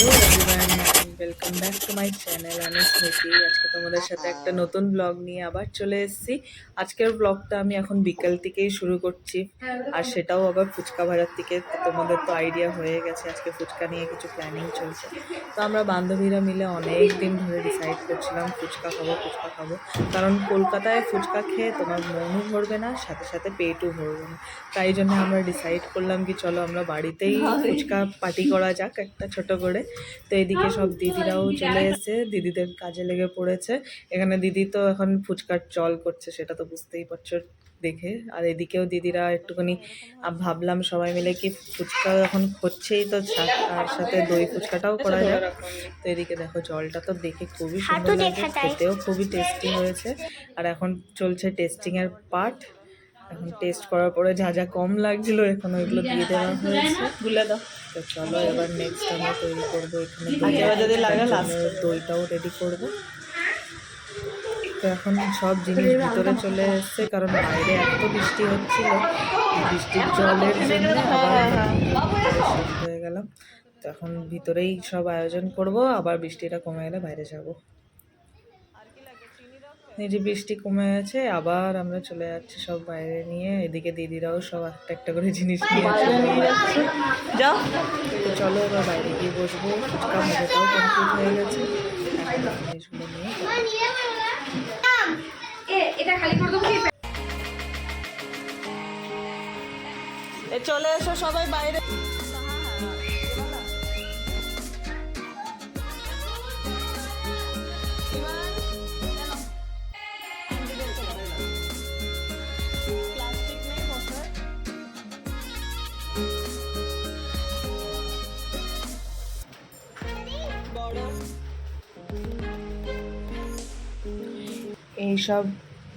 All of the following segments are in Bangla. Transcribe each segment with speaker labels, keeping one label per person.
Speaker 1: Everyone welcome back to my channel. আমি স্মৃতি। আজকে তোমাদের সাথে একটা নতুন ব্লগ নিয়ে আবার চলে এসেছি। আজকের ব্লগটা আমি এখন বিকাল থেকেই শুরু করছি, আর সেটাও আবার ফুচকা ভাজার থেকে। তো তোমাদের তো আইডিয়া হয়ে গেছে আজকে ফুচকা নিয়ে কিছু প্ল্যানিং চলছে। তো আমরা বান্ধবীরা মিলে অনেক দিন ধরে ডিসাইড করছিলাম ফুচকা খাবো ফুচকা খাবো, কারণ কলকাতায় ফুচকা খেয়ে তোমার মনও ভরবে না, সাথে সাথে পেটও ভরবে না। তাই জন্য আমরা ডিসাইড করলাম কি চলো আমরা বাড়িতেই ফুচকা পার্টি করা যাক একটা ছোট করে। তো এদিকে সব দিদিরাও চলে এসে দিদিদের কাজে লেগে পড়েছে। এখানে দিদি তো এখন ফুচকার চল করছে, সেটা তো বুঝতেই পারছো দেখে। আর এদিকেও দিদিরা একটুখানি ভাবলাম সবাই মিলে কি ফুচকা এখন হচ্ছেই তো তার সাথে দই ফুচকাটাও করা যায়। তো এদিকে দেখো জলটা তো দেখে খুবই সুন্দর লাগছে, খেতেও খুবই টেস্টি হয়েছে। আর এখন চলছে টেস্টিংয়ের পার্ট। এখন টেস্ট করার পরে যা যা কম লাগছিল এখন ওইগুলো দিয়ে দেওয়া হয়েছে। গুলে দাও। তো চলো এবার নেক্সট আমরা তৈরি করবো এখানে দইটাও রেডি করবো। তো এখন সব জিনিস ভিতরে চলে এসছে, কারণ বাইরে এত বৃষ্টি হচ্ছিল, বৃষ্টির জলের জন্য আবার শিফট হয়ে গেলাম। তো এখন ভিতরেই সব আয়োজন করব, আবার বৃষ্টিটা কমে গেলে বাইরে যাব। এই যে বৃষ্টি কমে গেছে, আবার আমরা চলে যাচ্ছি সব বাইরে নিয়ে। এদিকে দিদিরাও সব একটা একটা করে জিনিস নিয়ে যাচ্ছে। যাও, তো চলো এবার বাইরে গিয়ে বসবো। ফুচকা ভাজাটাও কমপ্লিট হয়ে গেছে, এখন জিনিসগুলো নিয়ে চলে এসো সবাই বাইরে। এইসব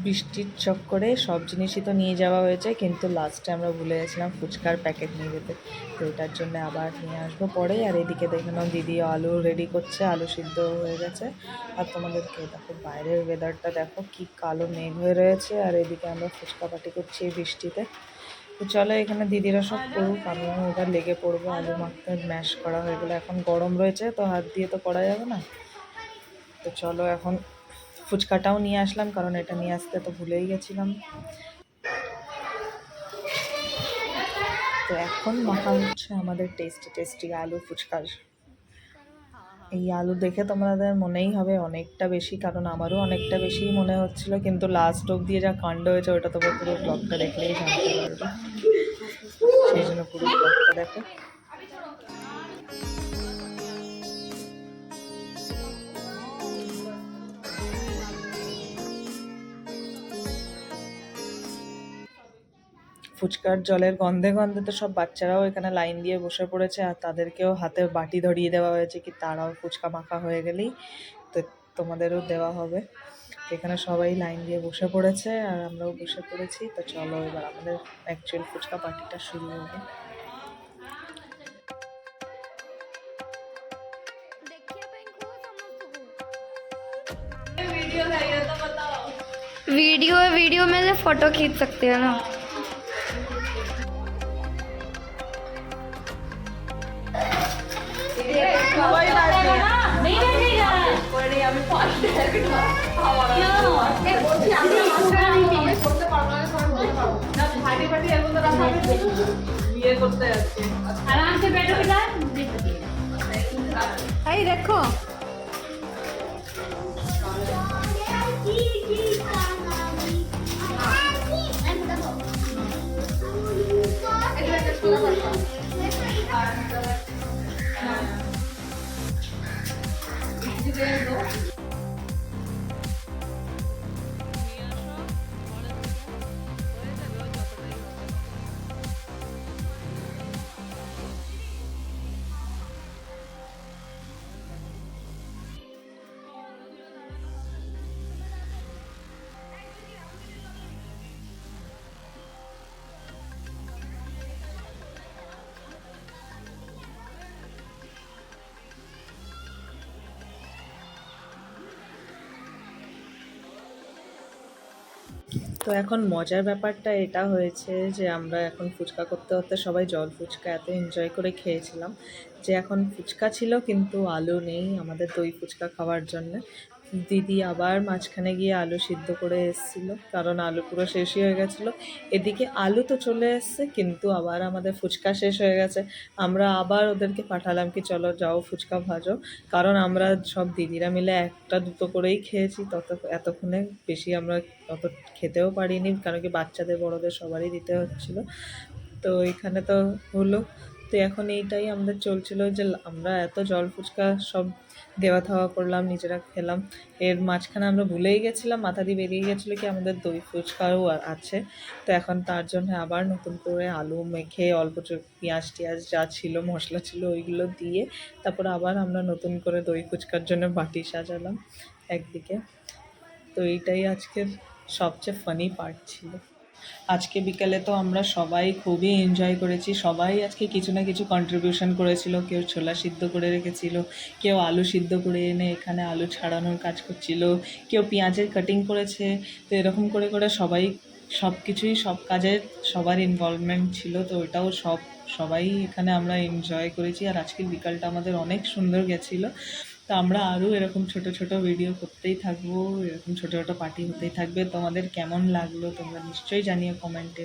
Speaker 1: বৃষ্টির চক্করে সব জিনিসই তো নিয়ে যাওয়া হয়েছে, কিন্তু লাস্টে আমরা ভুলে গেছিলাম ফুচকার প্যাকেট নিয়ে যেতে। তো এটার জন্য আবার নিয়ে আসবো পরে। আর এদিকে দেখে নাও দিদি আলু রেডি করছে, আলু সিদ্ধ হয়ে গেছে। আর তোমাদেরকে দেখো বাইরের ওয়েদারটা দেখো কি কালো মেঘ হয়ে রয়েছে, আর এদিকে আমরা ফুচকা পাটি করছি এই বৃষ্টিতে। তো চলো এখানে দিদিরা সব করুক, আমিও এবার লেগে পড়বো। আলু মাখতে ম্যাশ করা হয়ে গেলো, এখন গরম রয়েছে তো হাত দিয়ে তো করা যাবে না। তো চলো এখন ফুচকাটাও নিয়ে আসলাম, কারণ এটা নিয়ে আসতে তো ভুলেই গেছিলাম। তো এখন মাখা হচ্ছে আমাদের টেস্টি টেস্টি আলু ফুচকার। এই আলু দেখে তোমাদের মনেই হবে অনেকটা বেশি, কারণ আমারও অনেকটা বেশি মনে হচ্ছিল, কিন্তু লাস্ট অব্দি যা কাণ্ড হয়েছে ওটা তোমার পুরো ব্লগটা দেখলেই জানতে পারবে। সেই জন্য পুরো ব্লগটা দেখো। ফুচকার জলের গন্ধে গন্ধে তো সব বাচ্চারাও এখানে লাইন দিয়ে বসে পড়েছে, আর তাদেরকেও হাতে বাটি ধরিয়ে দেওয়া হয়েছে কি তারাও ফুচকা মাখা হয়ে গেলেই তো তোমাদেরও দেওয়া হবে। এখানে সবাই লাইন দিয়ে বসে পড়েছে, আর আমরাও বসে পড়েছি। তো চলো এবার আমাদের অ্যাকচুয়াল ফুচকা পার্টিটা শুরু হবে।
Speaker 2: वीडियो में से फोटो खींच सकते हैं ना। आराम से बैठो बेटा। भाई देखो
Speaker 1: তো এখন মজার ব্যাপারটা এটা হয়েছে যে আমরা এখন ফুচকা করতে করতে সবাই জল ফুচকা এত এনজয় করে খেয়েছিলাম যে এখন ফুচকা ছিল কিন্তু আলু নেই আমাদের দই ফুচকা খাওয়ার জন্য। দিদি আবার মাঝখানে গিয়ে আলু সিদ্ধ করে এসেছিলো কারণ আলু পুরো শেষই হয়ে গেছিলো। এদিকে আলু তো চলে এসছে কিন্তু আবার আমাদের ফুচকা শেষ হয়ে গেছে। আমরা আবার ওদেরকে পাঠালাম কি চলো যাও ফুচকা ভাজো, কারণ আমরা সব দিদিরা মিলে একটা দুটো করেই খেয়েছি, এতক্ষণে বেশি আমরা অত খেতেও পারিনি কারণ কি বাচ্চাদের বড়দের সবারই দিতে হচ্ছিলো। তো এখানে তো হলো। তো এখন এইটাই আমাদের চলছিল যে আমরা এত জল ফুচকা সব দেওয়া থাওয়া করলাম, নিজেরা খেলাম। এর মাঝখানে আমরা ভুলেই গেছিলাম, মাথা দিয়ে বেরিয়ে গেছিলো কি আমাদের দই ফুচকাও আছে। তো এখন তার জন্য আবার নতুন করে আলু মেখে অল্প পেঁয়াজ টিয়াজ যা ছিল মশলা ছিল ওইগুলো দিয়ে তারপর আবার আমরা নতুন করে দই ফুচকার জন্য বাটি সাজালাম একদিকে। তো এইটাই আজকের সবচেয়ে ফানি পার্ট ছিল। আজকে বিকালে তো আমরা সবাই খুবই এনজয় করেছি, সবাই আজকে কিছু না কিছু কন্ট্রিবিউশন করেছিল। কেউ ছোলা সিদ্ধ করে রেখেছিল, কেউ আলু সিদ্ধ করে এনে এখানে আলু ছাড়ানোর কাজ করছিল, কেউ পেঁয়াজের কাটিং করেছে। তো এরকম করে করে সবাই সব কিছুই সব কাজে সবার ইনভলভমেন্ট ছিল। তো ওইটাও সবাই এখানে আমরা এনজয় করেছি। আর আজকের বিকালটা আমাদের অনেক সুন্দর গেছিলো। তো আমরা আরও এরকম ছোট ছোট ভিডিও করতেই থাকবো, এরকম ছোট ছোট পার্টি হতেই থাকবে। তোমাদের কেমন লাগলো তোমরা নিশ্চয়ই জানিও কমেন্টে।